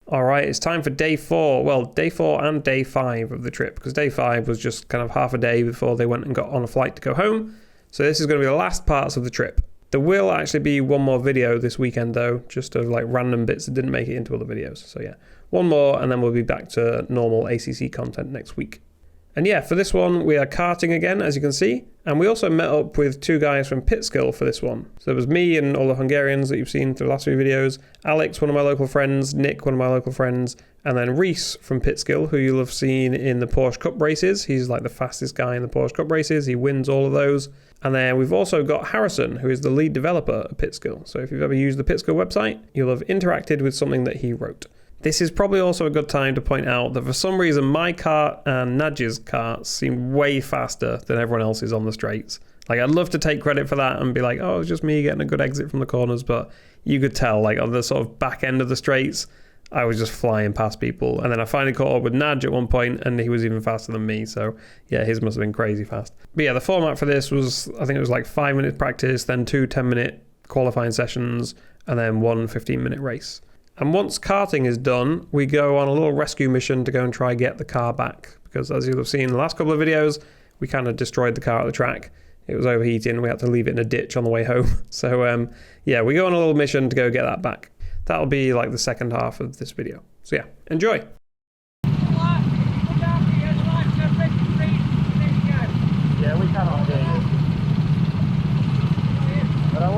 Alright, it's time for day 4. Well, day 4 and day 5 of the trip, because day 5 was just kind of half a day before they went and got on a flight to go home. So this is going to be the last parts of the trip. There will actually be one more video this weekend though, just of like random bits that didn't make it into other videos. So yeah, one more and then we'll be back to normal ACC content next week. And yeah, for this one, we are karting again, as you can see. And we also met up with 2 guys from Pitskill for this one. So there was me and all the Hungarians that you've seen through the last few videos, Alex, one of my local friends, Nick, one of my local friends, and then Reese from Pitskill, who you'll have seen in the Porsche Cup races. He's like the fastest guy in the Porsche Cup races. He wins all of those. And then we've also got Harrison, who is the lead developer at Pitskill. So if you've ever used the Pitskill website, you'll have interacted with something that he wrote. This is probably also a good time to point out that for some reason my kart and Nadj's kart seem way faster than everyone else's on the straights. Like, I'd love to take credit for that and be like, oh, it's just me getting a good exit from the corners, but you could tell, like, on the sort of back end of the straights, I was just flying past people. And then I finally caught up with Nadj at one point, and he was even faster than me, so yeah, his must have been crazy fast. But yeah, the format for this was, I think it was like 5 minutes practice, then 2 10-minute qualifying sessions, and then 1 15-minute race. And once karting is done, we go on a little rescue mission to go and try get the car back. Because as you'll have seen in the last couple of videos, we kind of destroyed the car at the track. It was overheating, we had to leave it in a ditch on the way home. So yeah, we go on a little mission to go get that back. That'll be like the second half of this video. So yeah, enjoy. Yeah, we cannot hear you. But I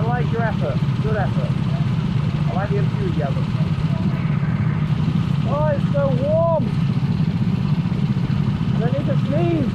like your effort. Good effort. I like the enthusiasm. Oh, it's so warm! And I need to sneeze!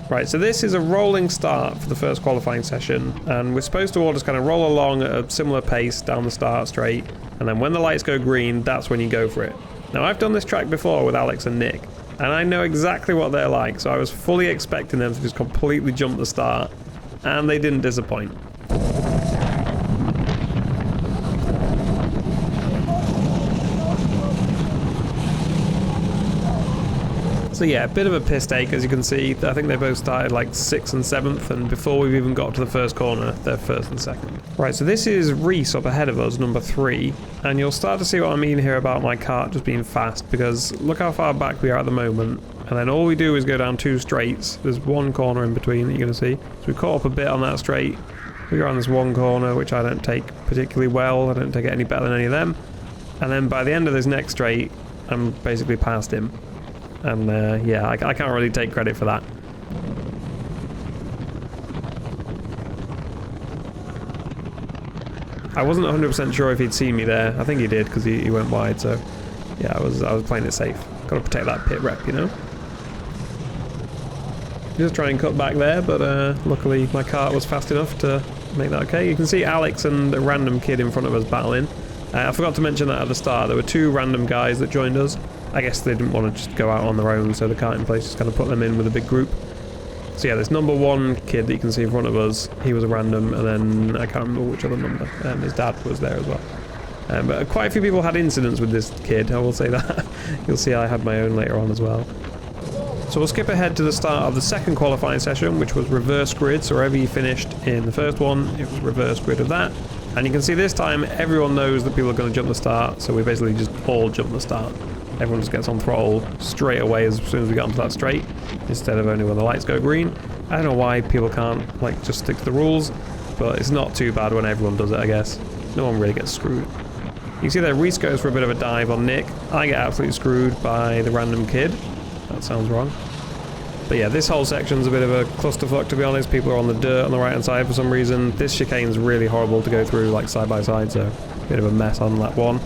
Right, so this is a rolling start for the first qualifying session, and we're supposed to all just kind of roll along at a similar pace down the start straight, and then when the lights go green, that's when you go for it. Now, I've done this track before with Alex and Nick, and I know exactly what they're like, so I was fully expecting them to just completely jump the start, and they didn't disappoint. So yeah, a bit of a piss take, as you can see. I think they both started like 6th and 7th, and before we've even got to the first corner, they're 1st and 2nd. Right, so this is Reese up ahead of us, number 3, and you'll start to see what I mean here about my kart just being fast, because look how far back we are at the moment, and then all we do is go down 2 straights. There's 1 corner in between that you're going to see. So we caught up a bit on that straight. We go on this 1 corner, which I don't take particularly well. I don't take it any better than any of them. And then by the end of this next straight, I'm basically past him. And yeah, I can't really take credit for that. I wasn't 100% sure if he'd seen me there. I think he did, because he went wide, so yeah, I was playing it safe. Got to protect that pit rep, you know? Just try and cut back there, but luckily my kart was fast enough to make that okay. You can see Alex and a random kid in front of us battling. I forgot to mention that at the start. There were 2 random guys that joined us. I guess they didn't want to just go out on their own, so the karting place just kind of put them in with a big group. So yeah, this number 1 kid that you can see in front of us, he was a random, and then I can't remember which other number. His dad was there as well. But quite a few people had incidents with this kid, I will say that. You'll see I had my own later on as well. So we'll skip ahead to the start of the second qualifying session, which was reverse grid. So wherever you finished in the first one, it was reverse grid of that. And you can see this time, everyone knows that people are going to jump the start, so we basically just all jump the start. Everyone just gets on throttle straight away as soon as we get onto that straight, instead of only when the lights go green. I don't know why people can't, like, just stick to the rules, but it's not too bad when everyone does it, I guess. No one really gets screwed. You can see there, Reese goes for a bit of a dive on Nick. I get absolutely screwed by the random kid. That sounds wrong. But yeah, this whole section's a bit of a clusterfuck, to be honest. People are on the dirt on the right-hand side for some reason. This chicane's really horrible to go through, like, side by side, so a bit of a mess on lap 1.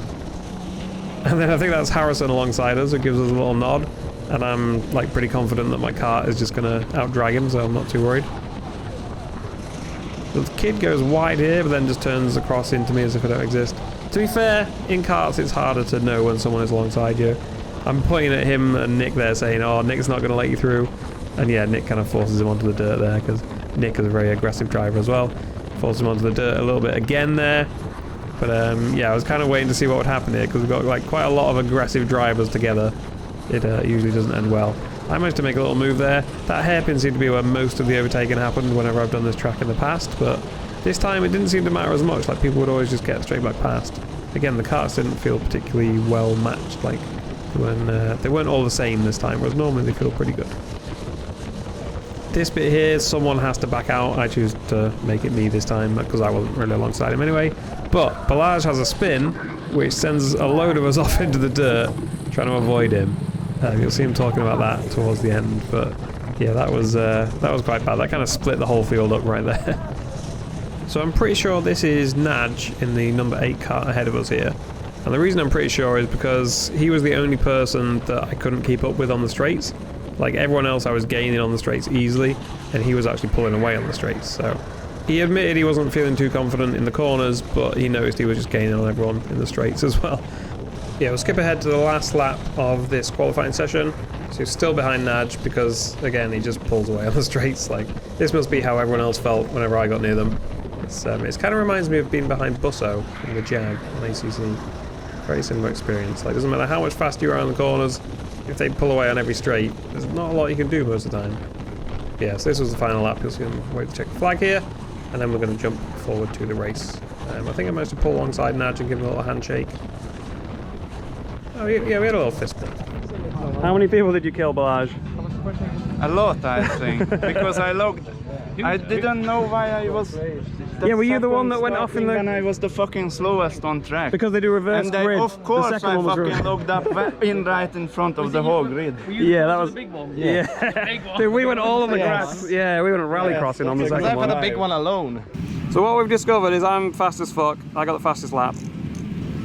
And then I think that's Harrison alongside us, who gives us a little nod. And I'm, like, pretty confident that my kart is just going to out-drag him, so I'm not too worried. The kid goes wide here, but then just turns across into me as if I don't exist. To be fair, in karts it's harder to know when someone is alongside you. I'm pointing at him and Nick there saying, oh, Nick's not going to let you through. And yeah, Nick kind of forces him onto the dirt there, because Nick is a very aggressive driver as well. Forces him onto the dirt a little bit again there. But yeah, I was kind of waiting to see what would happen here, because we've got like quite a lot of aggressive drivers together. It usually doesn't end well. I managed to make a little move there. That hairpin seemed to be where most of the overtaking happened whenever I've done this track in the past, but this time it didn't seem to matter as much. Like, people would always just get straight back past. Again, the karts didn't feel particularly well matched, like when they weren't all the same this time, whereas normally they feel pretty good. This bit here, someone has to back out. I choose to make it me this time because I wasn't really alongside him anyway. But Balazs has a spin, which sends a load of us off into the dirt, trying to avoid him. You'll see him talking about that towards the end, but yeah, that was quite bad. That kind of split the whole field up right there. So I'm pretty sure this is Naj in the number 8 kart ahead of us here. And the reason I'm pretty sure is because he was the only person that I couldn't keep up with on the straights. Like, everyone else I was gaining on the straights easily, and he was actually pulling away on the straights. So he admitted he wasn't feeling too confident in the corners, but he noticed he was just gaining on everyone in the straights as well. Yeah, we'll skip ahead to the last lap of this qualifying session. So he's still behind Naj because, again, he just pulls away on the straights. Like, this must be how everyone else felt whenever I got near them. It kind of reminds me of being behind Busso in the Jag on ACC. Very similar experience. Like, doesn't matter how much faster you are on the corners, if they pull away on every straight, there's not a lot you can do most of the time. Yeah, so this was the final lap. You'll see him wait to check the flag here, and then we're going to jump forward to the race. I think I managed to pull alongside Naj and give him a little handshake. Oh, yeah, we had a little fist bump. How many people did you kill, Balazs? A lot, I think, because I logged. I didn't know why I was. Yeah, were you the one that went off in the? When I was the fucking slowest on track. Because they do reverse and grid. Of course, I fucking logged up in right in front of the whole grid. Yeah, that was the big one. Yeah. Dude, we went all on the grass. Yeah, we went rally crossing on the second one. Except for the big one alone. So what we've discovered is I'm fast as fuck. I got the fastest lap.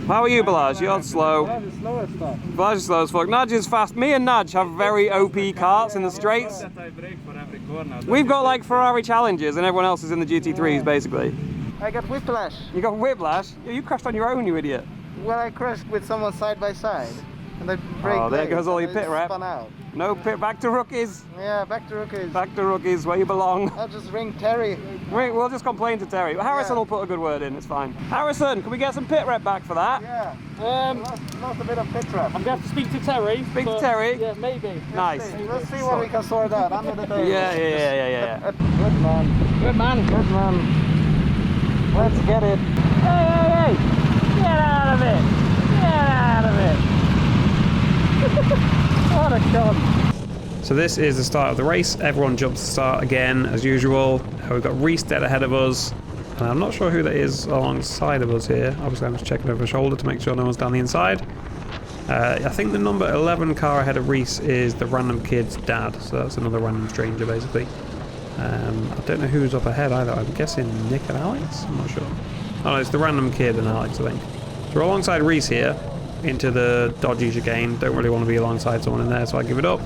How are you, Balazs? You're slow. Balazs is slow as fuck. Naj is fast. Me and Naj have very OP karts in the straights. We've got like Ferrari challenges and everyone else is in the GT3s basically. I got whiplash. You got whiplash? You crashed on your own, you idiot. Well, I crashed with someone side by side. And I braked. Oh, there goes all your pit rep. Spun out. No pit, back to rookies. Yeah, back to rookies. Back to rookies, where you belong. I'll just ring Terry. We'll just complain to Terry. Harrison will put a good word in, it's fine. Harrison, can we get some pit rep back for that? Yeah. Lost a bit of pit rep. I'm going to have to speak to Terry. Speak to Terry? Yeah, maybe. Nice. Let's see what we can sort out under the table. Yeah. Good man. Good man. Good man. Let's get it. Hey! Get out of it! Get out of it! What a god. So this is the start of the race. Everyone jumps to start again, as usual. We've got Reese dead ahead of us. And I'm not sure who that is alongside of us here. Obviously, I'm just checking over my shoulder to make sure no one's down the inside. I think the number 11 car ahead of Reese is the random kid's dad. So that's another random stranger, basically. I don't know who's up ahead either. I'm guessing Nick and Alex? I'm not sure. Oh, no, it's the random kid and Alex, I think. So we're alongside Reese here, into the dodgy chicane. Don't really want to be alongside someone in there, so I give it up.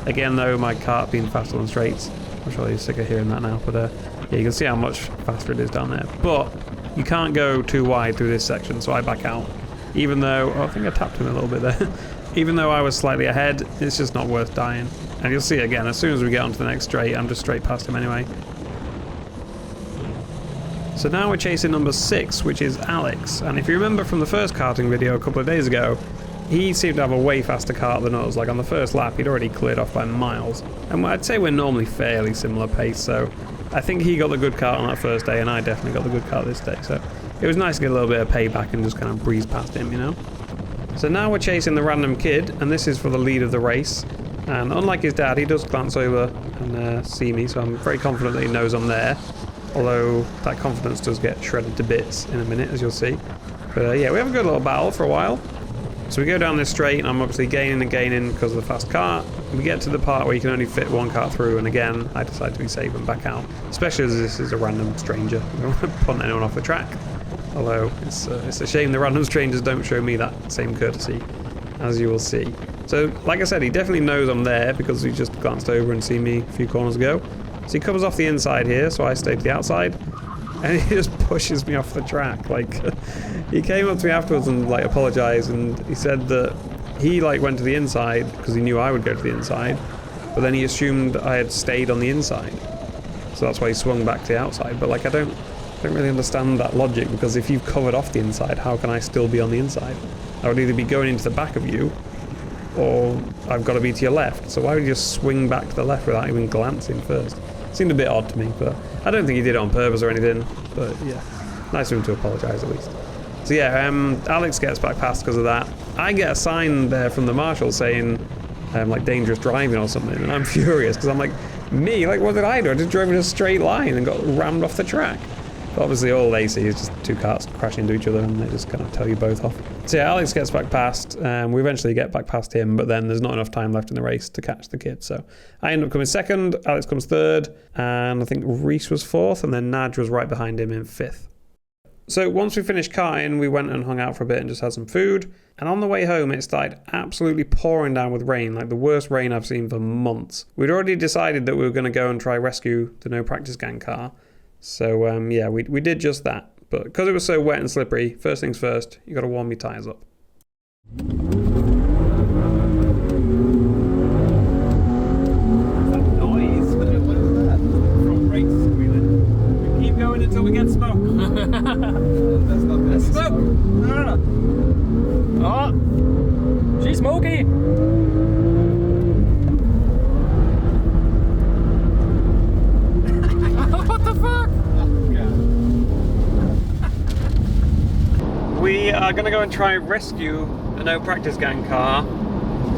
Again, though, my kart being faster on straights. I'm sure you're sick of hearing that now, but yeah, you can see how much faster it is down there. But you can't go too wide through this section, so I back out. Even though, I think I tapped him a little bit there. Even though I was slightly ahead, it's just not worth dying. And you'll see again, as soon as we get onto the next straight, I'm just straight past him anyway. So now we're chasing number 6, which is Alex. And if you remember from the first karting video a couple of days ago, he seemed to have a way faster kart than us. Like on the first lap, he'd already cleared off by miles. And I'd say we're normally fairly similar pace, so I think he got the good kart on that first day, and I definitely got the good kart this day. So it was nice to get a little bit of payback and just kind of breeze past him, you know? So now we're chasing the random kid, and this is for the lead of the race. And unlike his dad, he does glance over and see me, so I'm very confident that he knows I'm there. Although that confidence does get shredded to bits in a minute, as you'll see. But yeah, we have a good little battle for a while. So we go down this straight, and I'm obviously gaining and gaining because of the fast kart. We get to the part where you can only fit one kart through, and again, I decide to be safe and back out. Especially as this is a random stranger. I don't want to punt anyone off the track. Although, it's a shame the random strangers don't show me that same courtesy, as you will see. So, like I said, he definitely knows I'm there because he just glanced over and seen me a few corners ago. So he comes off the inside here, so I stay to the outside. And he just pushes me off the track. Like, he came up to me afterwards and like apologized, and he said that he like went to the inside because he knew I would go to the inside, but then he assumed I had stayed on the inside, so that's why he swung back to the outside. But like, I don't really understand that logic, because if you've covered off the inside, how can I still be on the inside? I would either be going into the back of you, or I've got to be to your left. So why would you just swing back to the left without even glancing first? Seemed a bit odd to me, but I don't think he did it on purpose or anything. But yeah, nice of him to apologise at least. So yeah, Alex gets back past because of that. I get a sign there from the marshal saying like dangerous driving or something, and I'm furious because I'm like, me? Like, what did I do? I just drove in a straight line and got rammed off the track. But obviously all they see is just two cars crashing into each other, and they just kind of tell you both off. So yeah, Alex gets back past, we eventually get back past him, but then there's not enough time left in the race to catch the kid. So I end up coming second, Alex comes third, and I think Reese was fourth, and then Nadj was right behind him in fifth. So once we finished karting, we went and hung out for a bit and just had some food. And on the way home, it started absolutely pouring down with rain, like the worst rain I've seen for months. We'd already decided that we were going to go and try rescue the no practice gang car. So yeah, we did just that. But because it was so wet and slippery, first things first, you got to warm your tyres up. Until we get smoke. That's not bad. Smoke! No. Oh! She's smoky! What the fuck? We are going to go and try rescue a no practice gang car.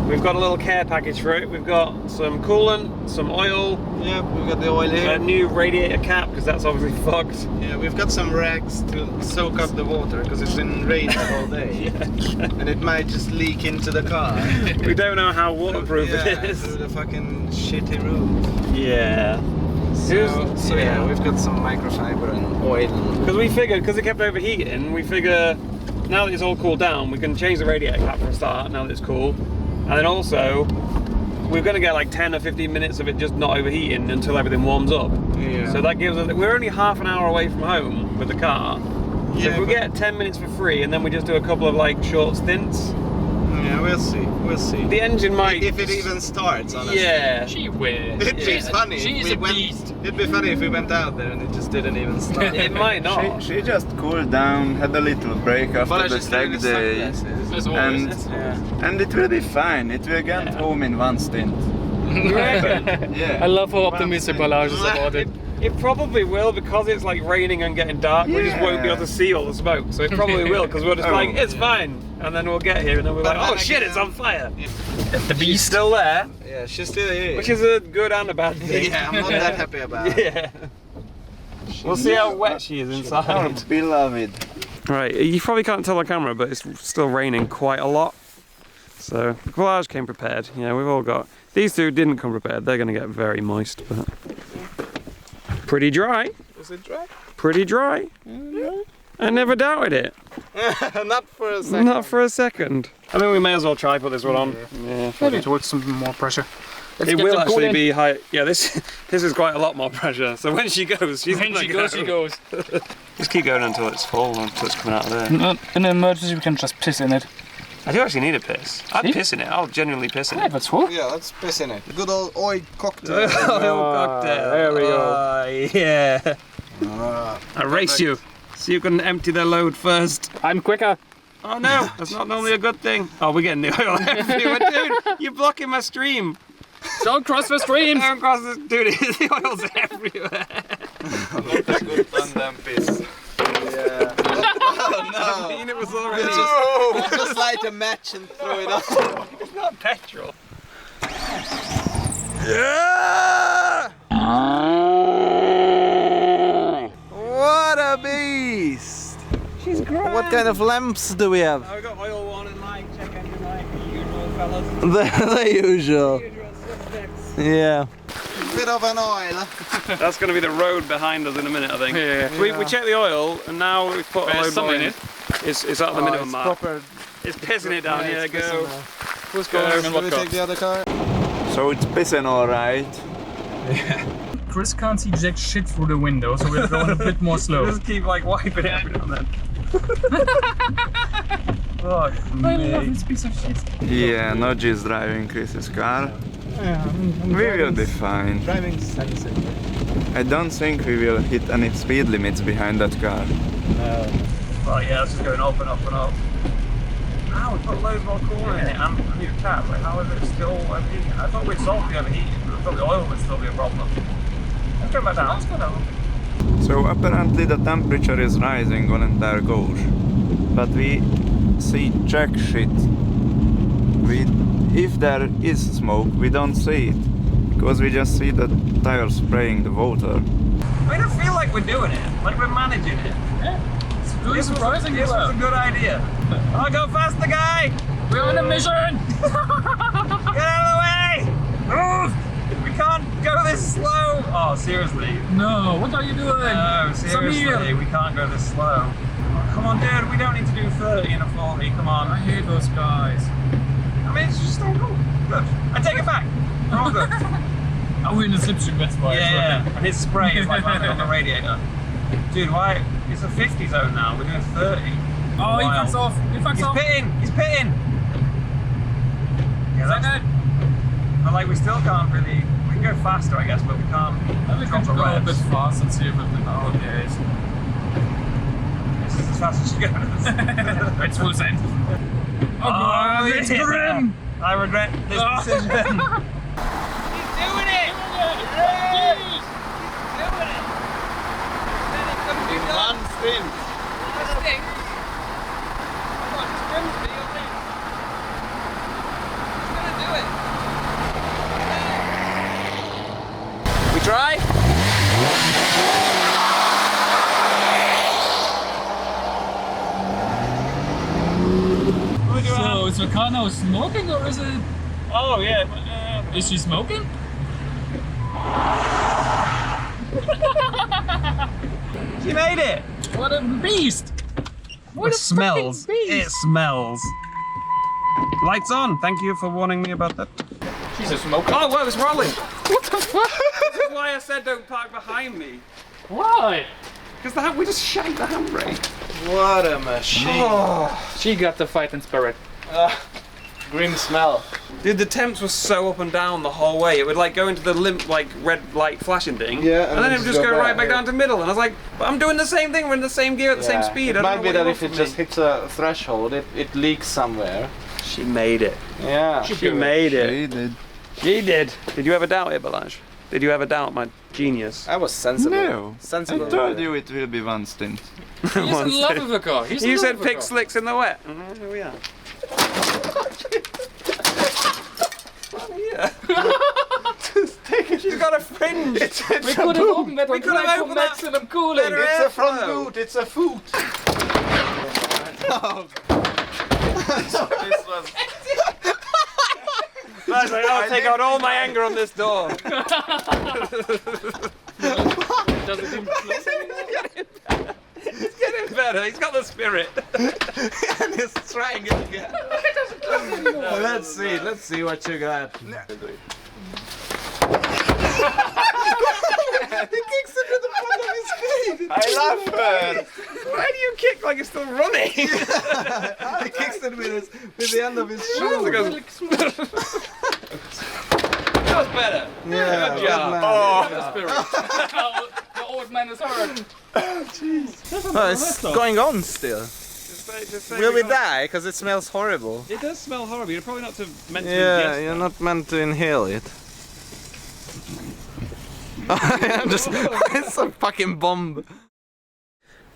We've got a little care package for it. We've got some coolant, some oil. Yeah, we've got the oil here. A new radiator cap, because that's obviously fucked. Yeah, we've got some rags to soak up the water, because it's been raining all day. And it might just leak into the car. We don't know how waterproof it is. Through the fucking shitty roof. Yeah. So yeah, we've got some microfiber and oil. Because we figured, because it kept overheating, we figure now that it's all cooled down, we can change the radiator cap for a start, now that it's cool. And then also, we're going to get like 10 or 15 minutes of it just not overheating until everything warms up. Yeah. So that gives us, we're only half an hour away from home with the car. So Yeah, if we get 10 minutes for free and then we just do a couple of like short stints. Yeah, we'll see. The engine might... If it even starts, honestly. Yeah. She will. It's funny. She's a beast. It'd be funny if we went out there and it just didn't even start. It might not. She just cooled down, had a little break after the leg day, and it will be fine. It will get home in one stint. Yeah. I love how optimistic Balazs is about it. It probably will, because it's like raining and getting dark. We just won't be able to see all the smoke. So it probably will, because we're just like, it's fine. And then we'll get here and then we're like, oh shit, it's on fire. The beast still there. Yeah, she's still here. Which is a good and a bad thing. Yeah, I'm not that happy about it. Yeah. We'll see how wet she is inside. Beloved. Right, you probably can't tell on camera, but it's still raining quite a lot. So, Balazs came prepared. Yeah, we've all got... These two didn't come prepared. They're going to get very moist, but... Pretty dry. Was it dry? Pretty dry. I never doubted it. Not for a second. Not for a second. I think we may as well try put this one on. Yeah. Maybe it works some more pressure. It will actually be high. Yeah, this is quite a lot more pressure. So when she goes, she's when she goes, she goes. Just keep going until it's full, until it's coming out of there. In an emergency, we can just piss in it. I do actually need a piss. I'd piss in it. I'll genuinely piss in Yeah, it. if it's full. Yeah, let's piss in it. Good old oil cocktail. Oil cocktail. There we go. Yeah. I race you, so you can empty the load first. I'm quicker. Oh no, that's not normally a good thing. Oh, we're getting the oil everywhere, dude. You're blocking my stream. Don't cross the streams. Don't cross this, dude. The oil's everywhere. Not a good tandem piss. Yeah. Oh no. I mean, it was already. Just light a match and throw it up. It's not petrol. Yeah! What a beast! She's great. What kind of lamps do we have? I've got oil warning light, check engine light, the usual fellas. The usual. Usual suspects. Yeah. Bit of an oil. That's going to be the road behind us in a minute, I think. Yeah. We checked the oil, and now we've put a load more in. It's at the minimum mark. Proper. It's pissing it down. Yeah, go. Who's going and Will what we car? take the other car? So it's pissing alright. Chris can't see jack shit through the window, so we're going a bit more slow. Just keep like wiping it every now and then. Fuck I love this piece of shit. Yeah, Noji is driving Chris's car. We will be fine. Driving sensei. I don't think we will hit any speed limits behind that car. Well, yeah, it's just going up and up and up. Now we put loads more coolant in it and a new cap. Like, how is it still overheating? I thought we'd solved the overheating. I thought the oil would still be a problem. Let's go back down. Let's go down. So apparently the temperature is rising on entire gauge, but we see jack shit. If there is smoke, we don't see it, because we just see the tire spraying the water. We don't feel like we're doing it, like we're managing it. Yeah. It's really surprising. This was a good idea. Oh, go faster, guy! We're on a mission! Get out of the way! Move! We can't go this slow! Oh, seriously. No, what are you doing? No, seriously, we can't go this slow. Oh, come on, dude, we don't need to do 30 and a 40, come on. I hate those guys. I mean, it's just all cool. Good. I take it back. We're all good. Oh, we're in the slipstream, that's why. Yeah. And his spray is like landing on the radiator. Dude, why? It's a 50 zone now, we're doing 30. Oh, he fucks off. He fucks off. He's pitting! Yeah, that's... But like, we still can't really... We can go faster, I guess, but we can't... We can go a bit fast and see if it goes. This is as fast as she goes. It's full send. Oh, it's grim! I regret this decision. He's doing it! He's doing it! One spin. We try? So, is Vakano smoking or is it... Oh, yeah. Is she smoking? She made it! What a beast! What It a smells. fucking beast. It smells. Lights on. Thank you for warning me about that. She's a smoker. Oh, whoa, it's rolling. What the fuck? This is why I said don't park behind me. Why? Because we just shanked the handbrake. What a machine. Oh. She got the fighting spirit. Grim smell. Dude, the temps was so up and down the whole way. It would like go into the limp, like red light flashing thing. Yeah, and then it would just go right back yeah. down to middle. And I was like, but I'm doing the same thing. We're in the same gear at the same speed. It might be that if it just hits a threshold, it leaks somewhere. She made it. Yeah. She made it. She did. She did. Did you ever doubt it, Balazs? Did you ever doubt my genius? I was sensible. No. Sensible. I told you it will be one stint. He's in love with the car. He's in You love said with the pick car. slicks in the wet. Here we are. She's got a fringe. It's We could have opened that one could have for opened that maximum cooling. better It's a front airflow. boot. It's a foot. This was. Balazs like, I'll take out all my anger on this door. Does it even close anymore? He's getting better. He's got the spirit. And he's trying it again. Let's see what you got. He kicks it with the front of his feet. I love her. Why do you kick like it's still running? He kicks it with the end of his shoe. That was better. Yeah, Good job. Oh. The old man is hurt. It's going on still. Just say Will we got- die? Because it smells horrible. It does smell horrible. You're probably not meant to Yeah, ingest you're that. not meant to inhale it. I'm just, it's a fucking bomb.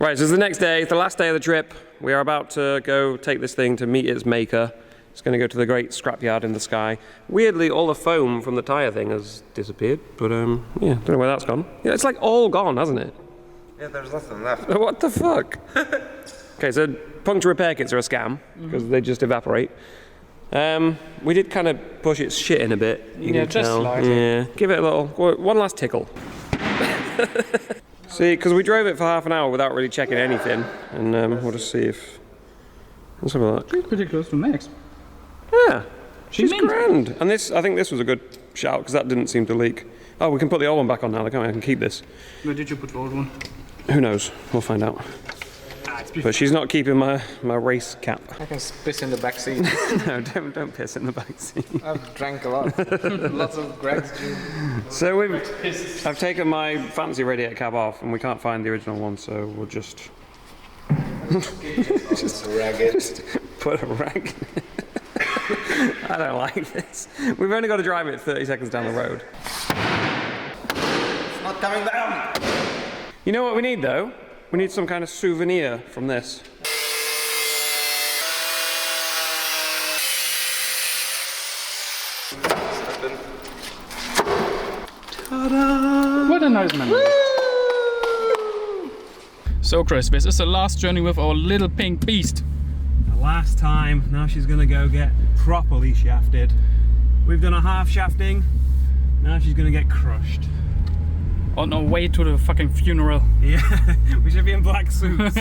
Right, so it's the next day, it's the last day of the trip. We are about to go take this thing to meet its maker. It's going to go to the great scrapyard in the sky. Weirdly, all the foam from the tyre thing has disappeared, but yeah, don't know where that's gone. Yeah, it's like all gone, hasn't it? Yeah, there's nothing left. What the fuck? Okay, so puncture repair kits are a scam, because they just evaporate. We did kind of push its shit in a bit. You Yeah, can just tell. slightly. Yeah, give it a little, one last tickle. See, because we drove it for half an hour without really checking anything, and we'll just see if... Let's have a look. She's pretty close to Max. Yeah, she's mint. grand. And this, I think this was a good shout, because that didn't seem to leak. Oh, we can put the old one back on now, can't we? I can keep this. Where did you put the old one? Who knows? We'll find out. But she's not keeping my race cap. I can piss in the back seat. No, don't piss in the back seat. I've drank a lot. Lots of Greg's juice. So I've taken my fancy radiator cap off, and we can't find the original one, so we'll just Just ragged. Put a rank. I don't like this. We've only got to drive it 30 seconds down the road. It's not coming down. You know what we need though? We need some kind of souvenir from this. What a nice memory. So Chris, this is the last journey with our little pink beast. The last time, now she's gonna go get properly shafted. We've done a half shafting, now she's gonna get crushed. On our way to the fucking funeral. Yeah, we should be in black suits.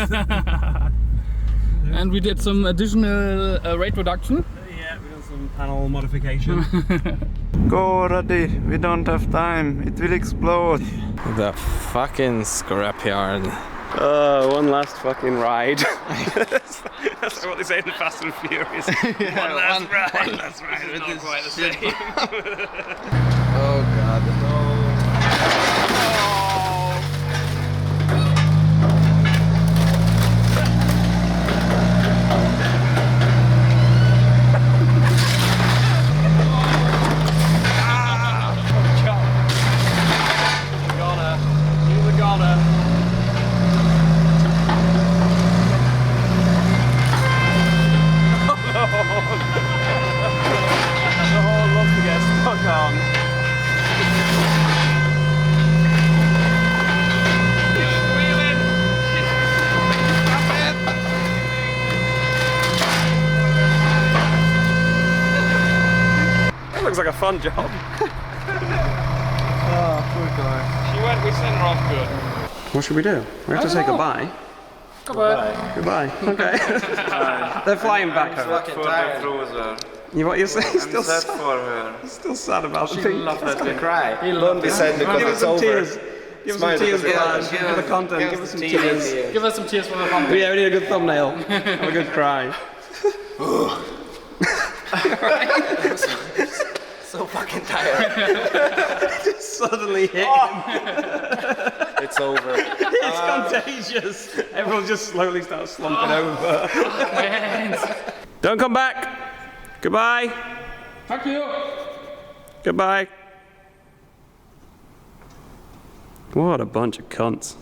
And we did some additional rate reduction. Yeah, we done some panel modification. Go already, we don't have time, it will explode. The fucking scrapyard. One last fucking ride. That's what they say in the Fast and Furious. Yeah, one last ride. One last ride. It's not quite the same. Oh god, no. Looks like a fun job. Oh, poor guy. We sent her off good. What should we do? We have to say goodbye. Goodbye. Goodbye. Okay. They're flying back home. For the cruiser. You what you're saying? I'm Still sad sad. for her. Still sad about the She pink. loved that thing. Cry. Don't be sad because Give us it's some over. tears. Give us some tears, guys. give For the us- content. Give us some tears. Give us some tears for the thumbnail. Yeah, we need a good thumbnail. Have a good cry. So fucking tired. Suddenly hit him. It's over. It's contagious. Everyone just slowly starts slumping over. Don't come back. Goodbye. Fuck you. Goodbye. What a bunch of cunts.